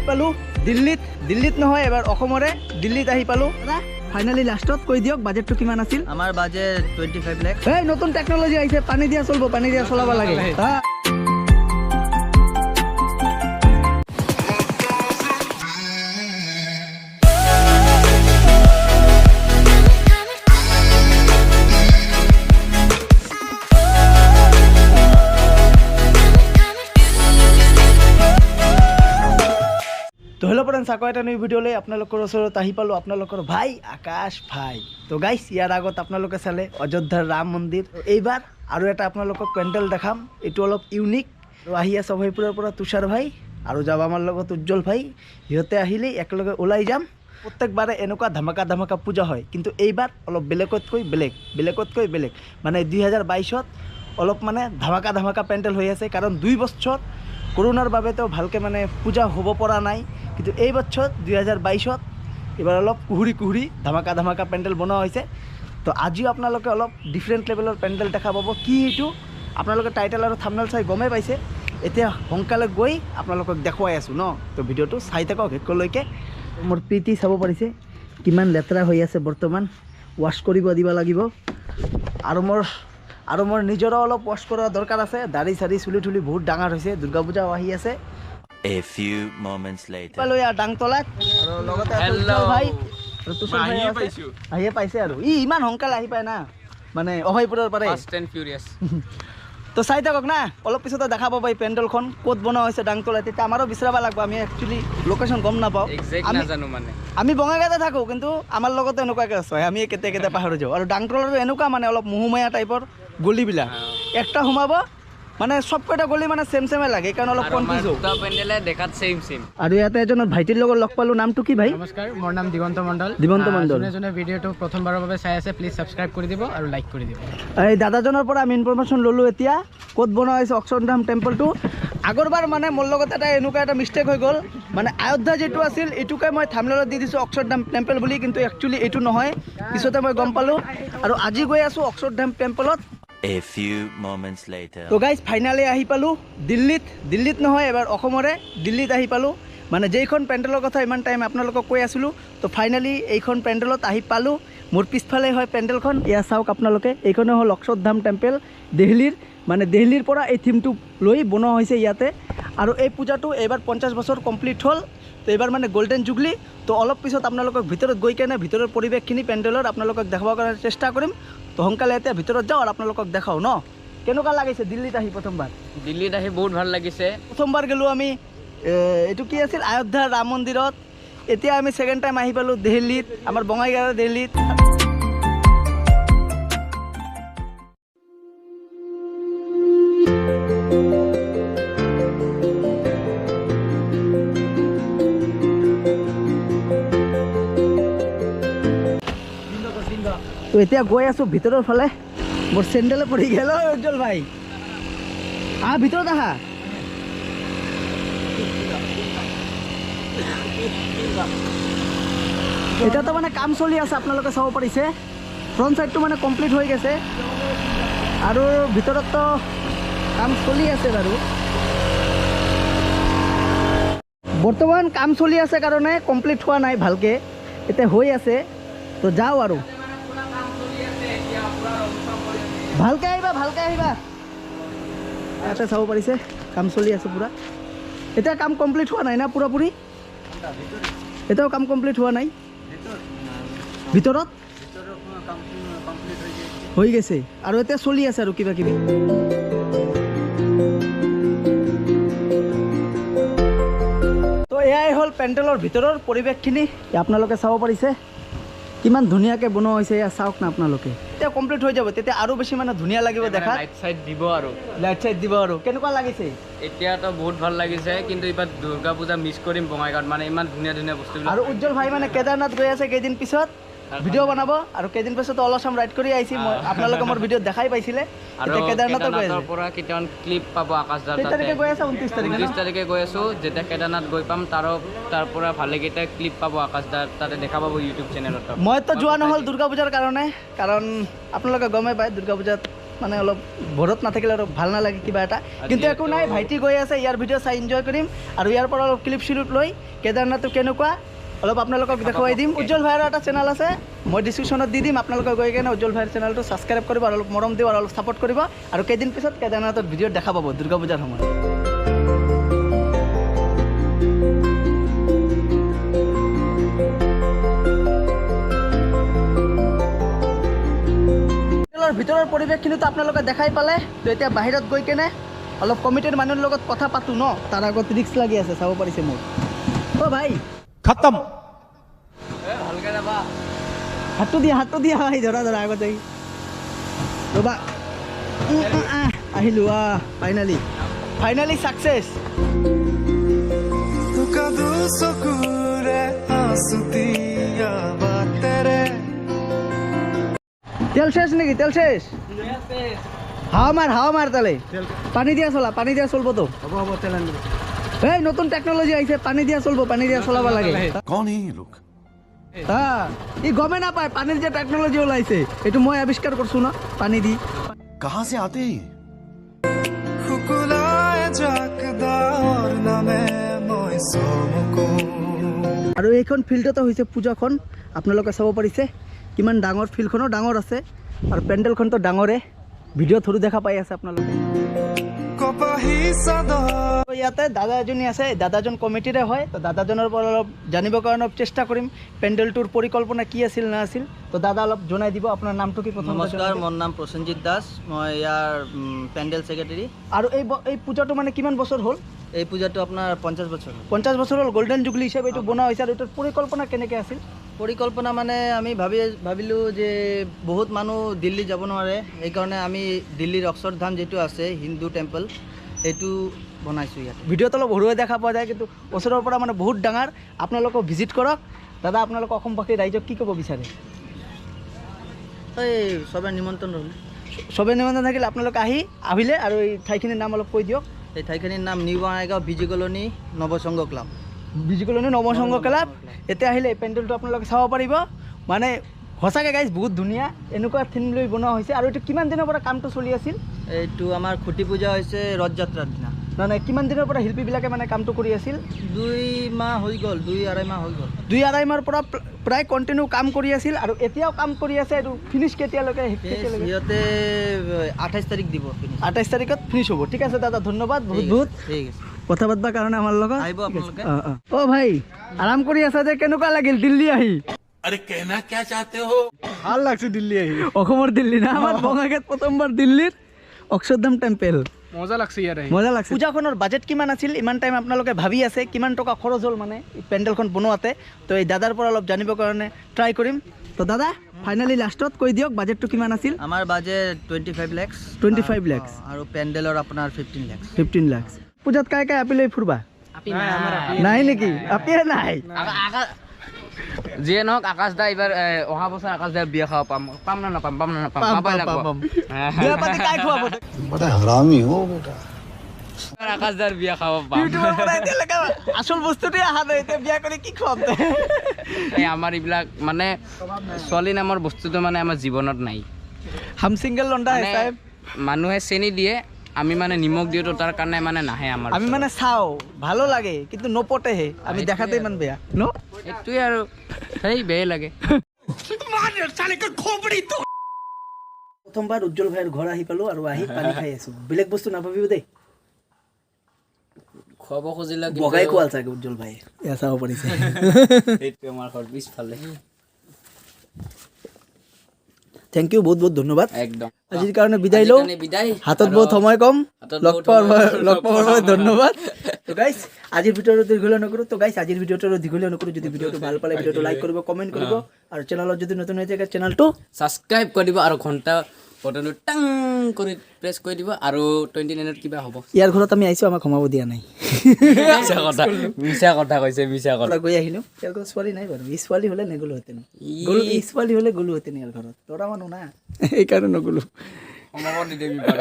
পালো দিল্লীত নহয় এবাৰ অসমৰে দিল্লীত আহি পালো ফাইনালি লাষ্টত কৈ দিয়ক বাজেটটো কিমান আছিল আমাৰ বাজেট 25 লাখ এই নতুন টেকনলজি আহিছে পানী দিয়া চলব পানী দিয়া চলাব লাগে তো হেল্ল' ফ্ৰেণ্ডছ আকৌ এটা নিউ ভিডিঅ'লৈ আপোনালোকৰ ওচৰত আহি পালোঁ আপোনালোকৰ ভাই আকাশ ভাই তো গাইছ ইয়াৰ আগত আপোনালোকে চালে অযোধ্যাৰ ৰাম মন্দিৰ এইবাৰ আৰু এটা আপোনালোকক পেণ্ডেল দেখাম এইটো অলপ ইউনিক আৰু আহি আছে অভয়পুৰৰ পৰা তুষাৰ ভাই আৰু যাব আমাৰ লগত উজ্জ্বল ভাই সিহঁতে আহিলেই একেলগে ওলাই যাম প্ৰত্যেকবাৰে এনেকুৱা ধামাকা পূজা হয় কিন্তু এইবাৰ অলপ বেলেগতকৈ বেলেগ মানে 2022ত অলপ মানে ধামাকা পেণ্ডেল হৈ আছে কাৰণ 2 বছৰ কৰোনাৰ বাবেতো ভালকৈ মানে পূজা হ'ব পৰা নাই কিন্তু এই বছৰ 2022ত এবাৰ অলপ কুহুৰি ধামাকা পেণ্ডেল বনোৱা হৈছে তো আজিও আপোনালোকে অলপ ডিফাৰেণ্ট লেভেলৰ পেণ্ডেল দেখা পাব কি এইটো আপোনালোকে টাইটেল আৰু থাম্বনেল চাই গমেই পাইছে এতিয়া সোনকালে গৈ আপোনালোকক দেখুৱাই আছোঁ ন তো ভিডিঅ'টো চাই থাকক শেষলৈকে মোৰ প্ৰীতি চাব পাৰিছে কিমান লেতেৰা হৈ আছে বৰ্তমান ৱাশ্ব কৰিব দিব লাগিব আৰু মোৰ নিজৰো অলপ ৱাশ্ব কৰা দৰকাৰ আছে দাড়ি চাৰি চুলি তুলি বহুত ডাঙৰ হৈছে দুৰ্গা পূজাও আহি আছে A few moments later. পালো ইয়া ডাংতলাত আৰু লগতে আছে উজ্জ্বল ভাই আৰু তুষাৰ ভাই আহিয়ে পাইছে আৰু ইমান সোনকালে আহি পায় না মানে অভয়পুৰৰ পাৰে ফাষ্ট এণ্ড ফিউৰিয়াছ তো চাই থাকক না অলপ পিছতে দেখা পাব এই পেণ্ডেলখন ক'ত বনোৱা হৈছে ডাংতলাত তেতিয়া আমাৰো বিচাৰিব লাগিব আমি একচুৱেলি লোকেশ্যন গম নাপাওঁ নাজানো মানে আমি বঙাইগাঁৱতে থাকোঁ কিন্তু আমাৰ লগতে এনেকুৱাকৈ আছে আমি কেতিয়া পাহৰি যাওঁ আৰু ডাংতলাটো এনেকুৱা মানে অলপ মোহমায়া টাইপৰ গলিবিলাক একটা সোমাব মানে সবকটা গলি মানে সেমে লাগে কাৰণ অলপ কনফিউজ দুটা পেণ্ডেলে দেখাত সেম আৰু ইয়াতে এজন ভাইটিৰ লগত লগ পালো নামটো কি ভাই নমস্কাৰ মোৰ নাম দিগন্ত মণ্ডল যোনে ভিডিঅ'টো প্ৰথমবাৰৰ বাবে চাই আছে প্লিজ সাবস্ক্ৰাইব কৰি দিব আৰু লাইক কৰি দিব এই দাদাজনৰ পৰা আমি ইনফৰমেশ্যন ল'লোঁ এতিয়া ক'ত বনোৱা হৈছে অক্ষৰধাম টেম্পলটো আগৰবাৰ মানে মোৰ লগত এনেকুৱা এটা মিষ্টেক হৈ গ'ল মানে অযোধ্যা যিটো আছিল এইটোকে মই থাম্বনেলত দি দিছোঁ অক্ষৰধাম টেম্পল বুলি কিন্তু একচুৱেলি এইটো নহয় পিছতে মই গম পালোঁ আৰু আজি গৈ আছোঁ অক্ষৰধাম টেম্পলত A few moments later. তো গাইজ ফাইনালি আহি পালোঁ দিল্লীত নহয় এবাৰ অসমৰে দিল্লীত আহি পালোঁ মানে যেইখন পেণ্ডেলৰ কথা ইমান টাইম আপোনালোকক কৈ আছিলোঁ তো ফাইনালি এইখন পেণ্ডেলত আহি পালোঁ মোৰ পিছফালে হয় পেণ্ডেলখন এয়া চাওক আপোনালোকে এইখনে হ'ল অক্ষৰধাম টেম্পল দিল্লীৰ পৰা এই থিমটো লৈ বনোৱা হৈছে ইয়াতে আৰু এই পূজাটো এইবাৰ 50 বছৰ কমপ্লিট হ'ল তো এইবাৰ মানে গল্ডেন জুবলি তো অলপ পিছত আপোনালোকক ভিতৰত গৈ কেনে ভিতৰৰ পৰিৱেশখিনি পেণ্ডেলৰ আপোনালোকক দেখাবৰ কাৰণে চেষ্টা কৰিম তো সোনকালে এতিয়া ভিতৰত যাওঁ আৰু আপোনালোকক দেখাওঁ ন কেনেকুৱা লাগিছে দিল্লীত আহি প্ৰথমবাৰ দিল্লীত আহি বহুত ভাল লাগিছে প্ৰথমবাৰ গ'লোঁ আমি এইটো কি আছিল অযোধ্যাৰ ৰাম মন্দিৰত এতিয়া আমি ছেকেণ্ড টাইম আহি পালোঁ দিল্লীত আমাৰ বঙাইগাঁৱৰ দিল্লীত তো এতিয়া গৈ আছোঁ ভিতৰৰ ফালে মোৰ চেণ্ডেলে পৰি গ'ল উজ্জ্বল ভাই ভিতৰত আহা এতিয়াতো মানে কাম চলি আছে আপোনালোকে চাব পাৰিছে ফ্ৰণ্ট চাইডটো মানে কমপ্লিট হৈ গৈছে আৰু ভিতৰততো কাম চলি আছে বাৰু বৰ্তমান কাম চলি আছে কাৰণে কমপ্লিট হোৱা নাই ভালকৈ এতিয়া হৈ আছে তো যাওঁ আৰু ভালকৈ আহিবা ইয়াতে চাব পাৰিছে কাম চলি আছে পূৰা এতিয়া কাম কমপ্লিট হোৱা নাই না পুৰাপুৰি এতিয়াও কাম কমপ্লিট হোৱা নাই ভিতৰত হৈ গৈছে আৰু এতিয়া চলি আছে আৰু কিবা কিবি তো এয়াই হ'ল পেণ্ডেলৰ ভিতৰৰ পৰিৱেশখিনি আপোনালোকে চাব পাৰিছে কিমান ধুনীয়াকৈ বনোৱা হৈছে এয়া চাওক না আপোনালোকে এতিয়া কমপ্লিট হৈ যাব তেতিয়া আৰু বেছি মানে ধুনীয়া লাগিব দেখা লাইট চাইট দিব আৰু কেনেকুৱা লাগিছে এতিয়াতো বহুত ভাল লাগিছে কিন্তু এইবাৰ দুৰ্গা পূজা মিছ কৰিম বঙাইগাঁৱত মানে ইমান ধুনীয়া বস্তুবিলাক আৰু উজ্জ্বল ভাই মানে কেদাৰনাথ গৈ আছে কেইদিন পিছত ভিডিঅ' বনাব আৰু কেইদিন পিছত অলচাম ৰাইড কৰি আহিছে মই আপোনালোকে মোৰ ভিডিঅ'ত দেখাই পাইছিলে আৰু কেদাৰনাথৰ পৰা কেইটামান ক্লিপ পাব আকাশদাৰ তাৰিখে গৈ আছে 29 তাৰিখে গৈ আছোঁ যেতিয়া কেদাৰনাথ গৈ পাম তাৰ পৰা ভালেকেইটা ক্লিপ পাব আকাশদাৰ তাতে দেখা পাব ইউটিউব চেনেলত মইতো যোৱা নহ'ল দুৰ্গা পূজাৰ কাৰণে কাৰণ আপোনালোকে গমেই পায় দুৰ্গা পূজাত মানে অলপ ঘৰত নাথাকিলে অলপ ভাল নালাগে কিবা এটা কিন্তু একো নাই ভাইটি গৈ আছে ইয়াৰ ভিডিঅ' চাই এনজয় কৰিম আৰু ইয়াৰ পৰা অলপ ক্লিপ চিলিপ লৈ কেদাৰনাথটো কেনেকুৱা অলপ আপোনালোকক দেখুৱাই দিম উজ্জ্বল ভাইৰ এটা চেনেল আছে মই ডিছক্ৰিপশ্যনত দি দিম আপোনালোকে গৈ কিনে উজ্জ্বল ভাইৰ চেনেলটো ছাবস্ক্ৰাইব কৰিব আৰু অলপ মৰম দিব আৰু অলপ ছাপোৰ্ট কৰিব আৰু কেইদিন পিছত কেদাৰনাথত ভিডিঅ'ত দেখা পাব দুৰ্গা পূজাৰ সময়ত ভিতৰৰ পৰিৱেশখিনিতো আপোনালোকে দেখাই পালে তো এতিয়া বাহিৰত গৈ কেনে অলপ কমিটিৰ মানুহৰ লগত কথা পাতোঁ ন তাৰ আগত ৰিক্স লাগি আছে চাব পাৰিছে মোৰ অ' ভাই खत्म ভালকে যাবা হাতটো দিয়া ভাই ধৰা আগত আহি ৰ'বা আহিলোঁ ফাইনেলি ছাকচেছ তেল শেষ নেকি তেল শেষ হাওয়া মার তাহলে পানি দিয়া চলব তো হ'ব তেল আনিব এই নতুন টেকনলজি আহিছে পানি দিয়া চলব পানি দিয়া চলাব লাগে कौन है ये लोग হ্যাঁ ই গমে নাপায় পানির যে টেকনলজি ওলাইছে এইটো মই আৱিষ্কাৰ কৰিছো ন পানী দি कहाँ से आते हैं ये? আৰু এইখন ফিল্ডতে হৈছে পূজাখন আপোনালোকে চাব পাৰিছে কিমান ডাঙৰ ফিল্ডখনো ডাঙৰ আছে আৰু পেণ্ডেলখনতো ডাঙৰে ভিডিঅ' থ্ৰু দেখা পাই আছে আপোনালোকে ইয়াতে দাদা এজনী আছে দাদাজন কমিটিৰে হয় তো দাদাজনৰ পৰা অলপ জানিবৰ কাৰণে চেষ্টা কৰিম পেণ্ডেলটোৰ পৰিকল্পনা কি আছিল না আছিল তো দাদা অলপ জনাই দিব আপোনাৰ নামটো কি প্ৰথম নমস্কাৰ মোৰ নাম প্ৰসেনজিৎ দাস মই ইয়াৰ পেণ্ডেল ছেক্ৰেটাৰী আৰু এই পূজাটো মানে কিমান বছৰ হ'ল এই পূজাটো আপোনাৰ 50 বছৰ 50 বছৰ হ'ল গোল্ডেন জুবলি হিচাপে এইটো বনোৱা হৈছে আৰু এইটোৰ পৰিকল্পনা কেনেকৈ আছিল পৰিকল্পনা মানে আমি ভাবিলোঁ যে বহুত মানুহ দিল্লী যাব নোৱাৰে সেইকাৰণে আমি দিল্লীৰ অক্ষৰধাম যিটো আছে হিন্দু টেম্পল এইটো বনাইছোঁ ইয়াত ভিডিঅ'ত অলপ সৰুৱে দেখা পোৱা যায় কিন্তু ওচৰৰ পৰা মানে বহুত ডাঙৰ আপোনালোকক ভিজিট কৰক দাদা আপোনালোক অসমবাসী ৰাইজক কি ক'ব বিচাৰে এই চবে নিমন্ত্ৰণ ৰ'লে চবে নিমন্ত্ৰণ থাকিলে আপোনালোকে আহিলে আৰু এই ঠাইখিনিৰ নাম অলপ কৈ দিয়ক এই ঠাইখিনিৰ নাম new Bongaigaon BG colony Nabasangha club BG colony Nabasangha club এতিয়া আহিলে এই পেণ্ডেলটো আপোনালোকে চাব পাৰিব মানে সঁচাকৈ গাইজ বহুত ধুনীয়া এনেকুৱা থিম লৈ বনোৱা হৈছে আৰু এইটো কিমান দিনৰ পৰা কামটো চলি আছিল এইটো আমাৰ খুঁটি পূজা হৈছে ৰথ যাত্ৰাৰ দিনা মানে কিমান দিনৰ পৰা শিল্পীবিলাকে মানে কামটো কৰি আছিল 2 মাহ হৈ গ'ল 2-2.5 মাহ হৈ গ'ল 2-2.5 মাহৰ পৰা প্ৰায় কণ্টিনিউ কাম কৰি আছিল আৰু এতিয়াও কাম কৰি আছে এইটো ফিনিছ কেতিয়ালৈকে সিহঁতে 28 তাৰিখ দিব finish। 28 তাৰিখত ফিনিছ হ'ব ঠিক আছে দাদা ধন্যবাদ বহুত ঠিক আছে কথা পাতিবৰ কাৰণে আমাৰ লগত আহিব আপোনালোকে অ' ভাই আৰাম কৰি আছা যে কেনেকুৱা লাগিল দিল্লী আহি अरे कहना क्या चाहते हो ভাল লাগছে দিল্লী আহি অসমৰ দিল্লী না আমাৰ বঙাইগাঁৱত প্ৰথমবাৰ দিল্লীৰ অক্ষৰধাম টেম্পল মজা লাগছে ইয়াত আহি মজা লাগছে পূজাখনৰ বাজেট কিমান আছিল ইমান টাইম আপোনালোকে ভাবি আছে কিমান টকা খৰচ হ'ল মানে এই পেণ্ডেলখন বনোৱাতে তো এই দাদাৰ পৰা অলপ জানিবৰ কাৰণে ট্ৰাই কৰিম তো দাদা ফাইনেলি লাষ্টত কৈ দিয়ক বাজেটটো কিমান আছিল আমাৰ বাজেট 25 লাখ 25 লাখ আৰু পেণ্ডেলৰ আপোনাৰ 15 লাখ 15 লাখ পূজাত কাই কাই আপি লৈ ফুৰবা নাই নেকি আপিয়ে নাই যিয়ে নহওক আকাশ দা এইবাৰ অহা বছৰ আকাশ দা বিয়া খাব পাম না নাপাম পাবই লাগিব বিয়া পাতি কাই খুৱাব बड़ा हरामी हो बेटा আকাশ দাৰ বিয়া খাব পাম ইউটিউবৰ পৰা এতিয়ালৈকে আচল বস্তুটোৱে অহা নাই এতিয়া বিয়া কৰি কি খুৱাম এই আমাৰ এইবিলাক মানে ছোৱালী নামৰ বস্তুটো মানে আমাৰ জীৱনত নাই হাম সিংগল লণ্ডা হে মানে সাহেব মানুহে চেনি দিয়ে আমি মানে নিমখ দিওঁ তো তাৰ কাৰণে মানে নাহে আমাৰ আমি মানে চাওঁ ভালো লাগে কিন্তু নপটেহে আমি দেখাতে ইমান বেয়া ন এইটোৱে আৰু সেই বেয়াই লাগে প্ৰথমবাৰ উজ্জ্বল ভাইৰ ঘৰ আহি পালো আৰু আহি পানী খাই আছো বেলেগ বস্তু নাভাবিব দেই খুৱাব খুজিলে বগাই খোৱাল চাগে উজ্জ্বল ভাই এয়া চাব পাৰিছে সেইটো আমাৰ ঘৰ পিছফালে থেংক ইউ বহুত বহুত ধন্যবাদ একদম আজিৰ কাৰণে বিদায় লওঁ বিদায় হাতত বহুত সময় কম লগ পোৱাৰ বাবে ধন্যবাদ তো গাইছ আজিৰ ভিডিঅ'টো দীঘলীয়া নকৰোঁ তো গাইছ আজিৰ ভিডিঅ'টো দীঘলীয়া নকৰোঁ যদি ভিডিঅ'টো ভাল পালে ভিডিঅ'টো লাইক কৰিব কমেণ্ট কৰিব আৰু চেনেলত যদি নতুন হৈ থাকে চেনেলটো ছাবস্ক্ৰাইব কৰি দিব আৰু ঘণ্টা বটনটো টাং কৰি প্ৰেছ কৰি দিব আৰু 29ত কিবা হ'ব ইয়াৰ ঘৰত আমি আহিছোঁ আমাক সোমাব দিয়া নাই মিছা কথা কৈছে মিছা কথা গৈ আহিলোঁ ইয়াৰ ঘৰত ছোৱালী নাই বাৰু ই ছোৱালী হ'লে নগ'লোহেঁতেন ই ছোৱালী হ'লে গ'লোহেঁতেন ইয়াৰ ঘৰত ল'ৰা মানুহ না সেইকাৰণে নগ'লোঁ সোমাব নিদিবি বাৰু